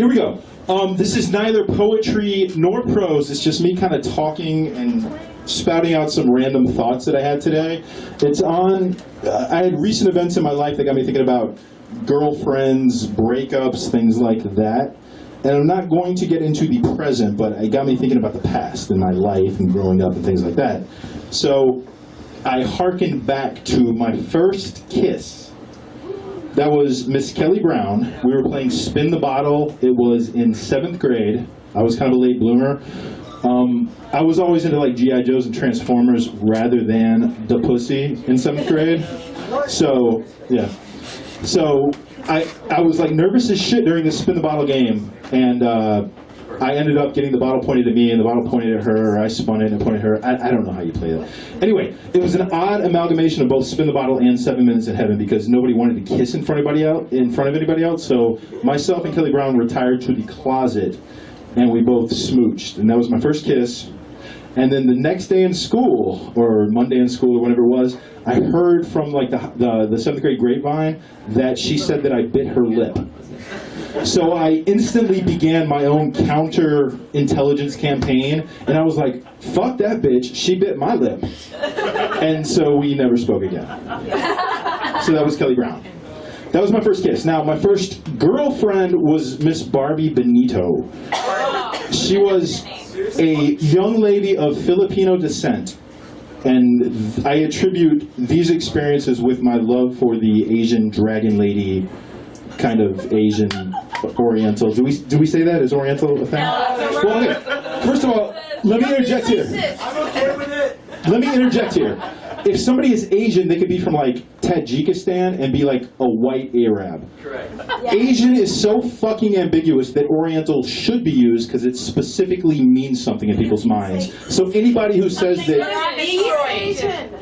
here we go. This is neither poetry nor prose. It's just me kind of talking and spouting out some random thoughts that I had today. It's on, I had recent events in my life that got me thinking about girlfriends, breakups, things like that. And I'm not going to get into the present, but it got me thinking about the past and my life and growing up and things like that. So I hearkened back to my first kiss. That was Miss Kelly Brown. We were playing Spin the Bottle. It was in 7th grade. I was kind of a late bloomer. I was always into like G.I. Joes and Transformers rather than the pussy in 7th grade. So, yeah. So I was like nervous as shit during the Spin the Bottle game. And I ended up getting the bottle pointed at me and the bottle pointed at her, or I spun it and pointed at her. I don't know how you play that. Anyway, it was an odd amalgamation of both Spin the Bottle and 7 Minutes in Heaven because nobody wanted to kiss in front of anybody else. So myself and Kelly Brown retired to the closet and we both smooched. And that was my first kiss. And then the next day in school, or Monday in school, or whatever it was, I heard from like the 7th grade grapevine that she said that I bit her lip. So I instantly began my own counter-intelligence campaign, and I was like, fuck that bitch, she bit my lip. And so we never spoke again. So that was Kelly Brown. That was my first kiss. Now, my first girlfriend was Miss Barbie Benito. She was a young lady of Filipino descent, and I attribute these experiences with my love for the Asian dragon lady, kind of Asian Oriental. Do we say that? Is Oriental a thing? Well, okay. First of all, let me interject here. I'm okay with it. Let me interject here. If somebody is Asian, they could be from like Tajikistan and be like a white Arab. Correct. Asian is so fucking ambiguous that Oriental should be used because it specifically means something in people's minds. So anybody who says that East Asian.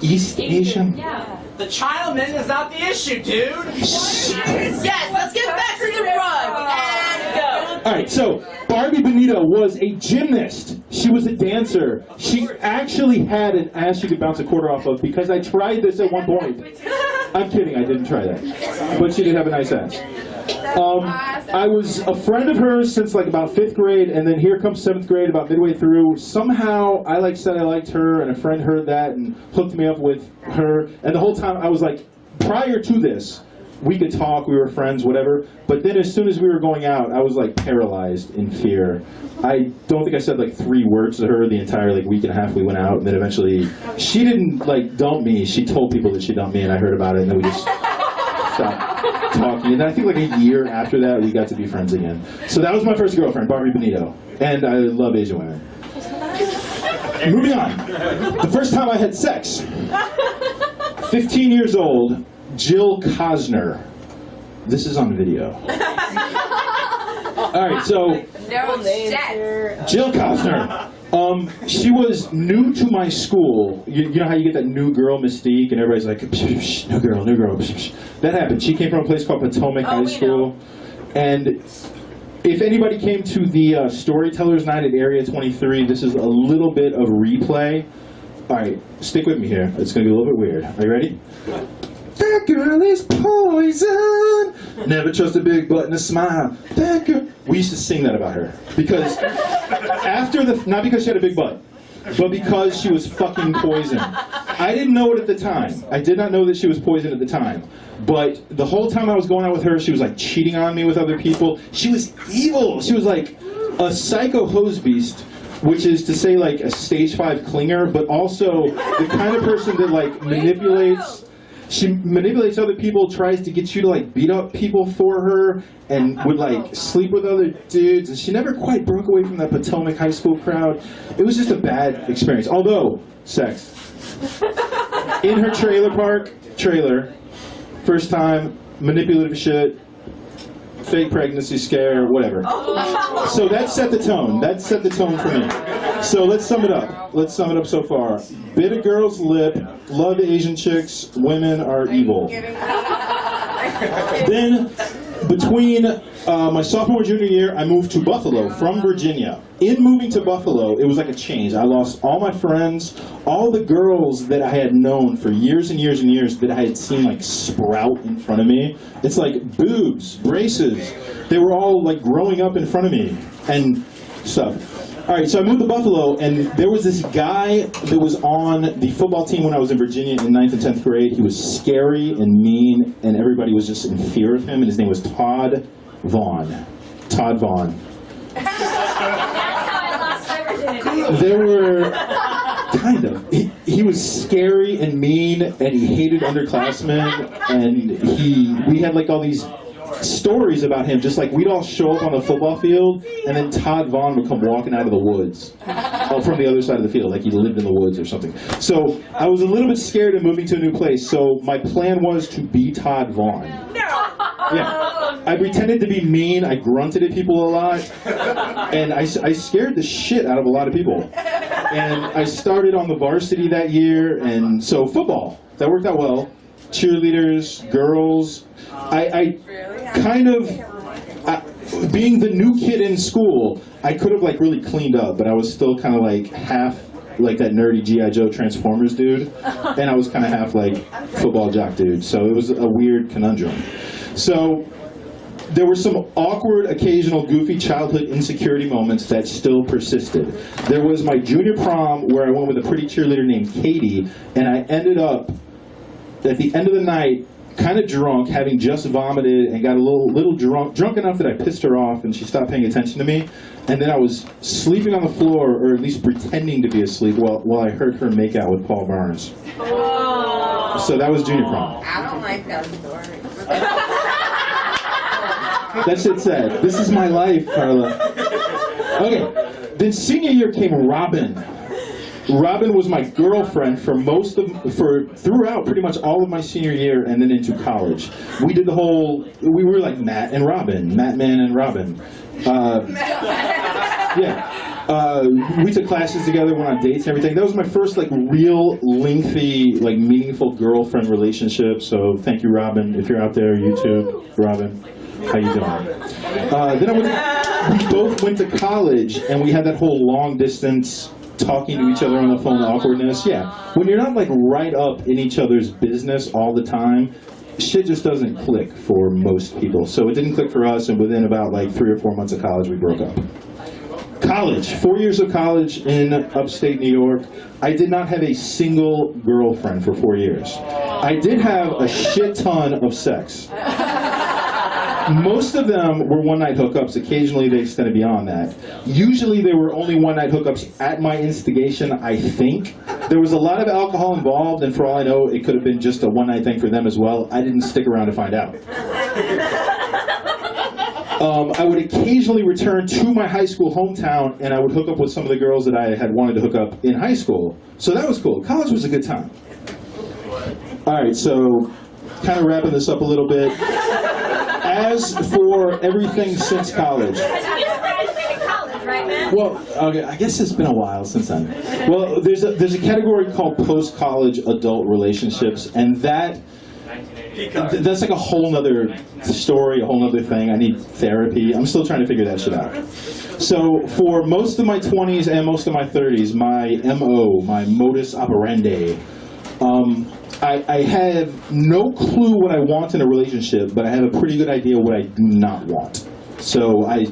East Asian? Yeah. The Chinaman is not the issue, dude. Yes, let's get back to the rug and go. All right, so Barbie Benito was a gymnast. She was a dancer. She actually had an ass you could bounce a quarter off of because I tried this at one point. I'm kidding, I didn't try that. But she did have a nice ass. I was a friend of hers since like about 5th grade, and then here comes 7th grade about midway through. Somehow I said I liked her, and a friend heard that and hooked me up with her. And the whole time I was like, prior to this, we could talk, we were friends, whatever. But then as soon as we were going out, I was like paralyzed in fear. I don't think I said like 3 words to her the entire like week and a half we went out, and then eventually she didn't like dump me. She told people that she dumped me, and I heard about it, and then we just stopped talking. And then I think like a year after that, we got to be friends again. So that was my first girlfriend, Barbie Benito, and I love Asian women. Moving on. The first time I had sex. 15 years old. Jill Cosner. This is on video. All right, so Jill Cosner. She was new to my school. You know how you get that new girl mystique, and everybody's like, psh, psh, new girl, new girl. Psh, psh. That happened. She came from a place called Potomac High School, and if anybody came to the Storytellers Night at Area 23, this is a little bit of replay. All right, stick with me here. It's going to be a little bit weird. Are you ready? That girl is poison. Never trust a big butt and a smile. That girl. We used to sing that about her because not because she had a big butt, but because she was fucking poison. I didn't know it at the time. I did not know that she was poison at the time. But the whole time I was going out with her, she was like cheating on me with other people. She was evil. She was like a psycho hose beast, which is to say like a stage 5 clinger, but also the kind of person that like manipulates. She manipulates other people, tries to get you to like beat up people for her, and would like sleep with other dudes. And she never quite broke away from that Potomac High School crowd. It was just a bad experience. Although, sex. In her trailer, first time, manipulative shit, fake pregnancy scare, whatever. So that set the tone. That set the tone for me. So let's sum it up. Let's sum it up so far. Bit a girl's lip, love Asian chicks, women are evil. Then, between My sophomore, junior year, I moved to Buffalo from Virginia. In moving to Buffalo, it was like a change. I lost all my friends, all the girls that I had known for years and years and years that I had seen like sprout in front of me. It's like boobs, braces. They were all like growing up in front of me and stuff. All right, so I moved to Buffalo, and there was this guy that was on the football team when I was in Virginia in 9th and 10th grade. He was scary and mean, and everybody was just in fear of him, and his name was Todd Vaughn. Todd Vaughn. That's how I lost my virginity. There were, kind of, he was scary and mean, and he hated underclassmen, and we had like all these stories about him, just like we'd all show up on the football field, and then Todd Vaughn would come walking out of the woods from the other side of the field, like he lived in the woods or something. So I was a little bit scared of moving to a new place, so my plan was to be Todd Vaughn. Yeah. I pretended to be mean, I grunted at people a lot, and I scared the shit out of a lot of people. And I started on the varsity that year, and so football, that worked out well. Cheerleaders, girls. I kind of, being the new kid in school, I could have like really cleaned up, but I was still kind of like half like that nerdy G.I. Joe Transformers dude, and I was kind of half like football jock dude, so it was a weird conundrum. So there were some awkward, occasional, goofy childhood insecurity moments that still persisted. There was my junior prom where I went with a pretty cheerleader named Katie, and I ended up at the end of the night kind of drunk, having just vomited, and got a little drunk enough that I pissed her off and she stopped paying attention to me. And then I was sleeping on the floor, or at least pretending to be asleep, while I heard her make out with Paul Barnes. Oh. So that was junior prom. I don't like that story. That shit said, this is my life, Carla. Okay, then senior year came Robin. Robin was my girlfriend for throughout pretty much all of my senior year and then into college. We did we were like Matt and Robin, Matt Man and Robin. We took classes together, went on dates and everything. That was my first like real lengthy, like meaningful girlfriend relationship. So thank you, Robin, if you're out there, you too, Robin. How you doing? Then we both went to college, and we had that whole long distance talking to each other on the phone awkwardness. Yeah, when you're not like right up in each other's business all the time, shit just doesn't click for most people. So it didn't click for us, and within about like 3 or 4 months of college, we broke up. College, 4 years of college in upstate New York. I did not have a single girlfriend for 4 years. I did have a shit ton of sex. Most of them were one-night hookups. Occasionally they extended beyond that. Usually they were only one-night hookups at my instigation, I think. There was a lot of alcohol involved, and for all I know, it could have been just a one-night thing for them as well. I didn't stick around to find out. I would occasionally return to my high school hometown, and I would hook up with some of the girls that I had wanted to hook up in high school. So that was cool. College was a good time. All right, so kind of wrapping this up a little bit. As for everything since college. You just graduated college, right, man? Well, okay, I guess it's been a while since then. Well, there's a category called post-college adult relationships, and that's like a whole nother story, a whole nother thing. I need therapy. I'm still trying to figure that shit out. So for most of my 20s and most of my 30s, my MO, my modus operandi, I have no clue what I want in a relationship, but I have a pretty good idea what I do not want. So I,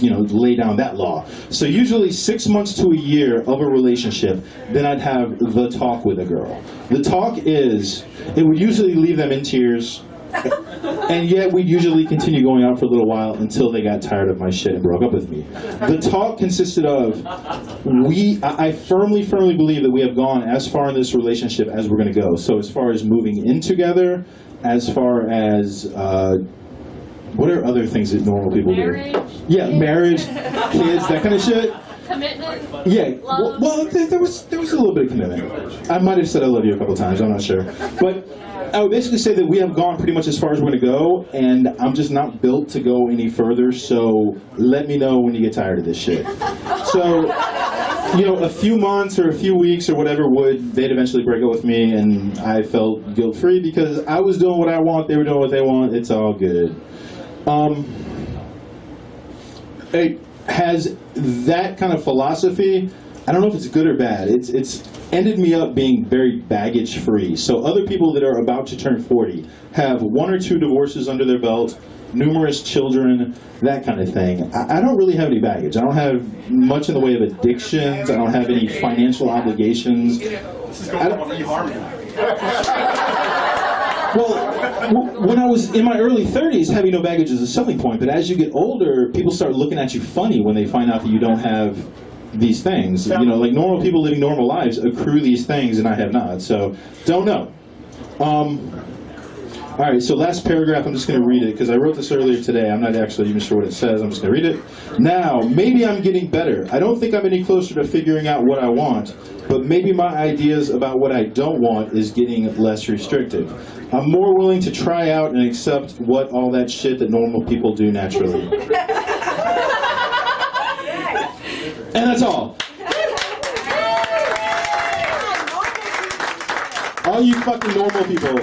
lay down that law. So usually 6 months to a year of a relationship, then I'd have the talk with a girl. The talk it would usually leave them in tears, and yet we'd usually continue going out for a little while until they got tired of my shit and broke up with me. The talk consisted of, I firmly believe that we have gone as far in this relationship as we're going to go. So as far as moving in together, as far as, what are other things that normal people Marriage. do? Yeah, marriage, kids, that kind of shit. Commitment. Yeah, Love. well, there was a little bit of commitment. I might have said I love you a couple times, I'm not sure. But I would basically say that we have gone pretty much as far as we're going to go, and I'm just not built to go any further, so let me know when you get tired of this shit. So, a few months or a few weeks or whatever they'd eventually break up with me, and I felt guilt-free because I was doing what I want, they were doing what they want, it's all good. it has that kind of philosophy. I don't know if it's good or bad. It's ended me up being very baggage free. So other people that are about to turn 40 have 1 or 2 divorces under their belt, numerous children, that kind of thing. I don't really have any baggage. I don't have much in the way of addictions. I don't have any financial obligations. This is going on eHarmony. Well, when I was in my early 30s, having no baggage is a selling point. But as you get older, people start looking at you funny when they find out that you don't have these things. You know, like normal people living normal lives accrue these things, and I have not. So, don't know. All right, so last paragraph, I'm just going to read it, because I wrote this earlier today. I'm not actually even sure what it says. I'm just going to read it. Now, maybe I'm getting better. I don't think I'm any closer to figuring out what I want, but maybe my ideas about what I don't want is getting less restrictive. I'm more willing to try out and accept what all that shit that normal people do naturally. And that's all. All you fucking normal people.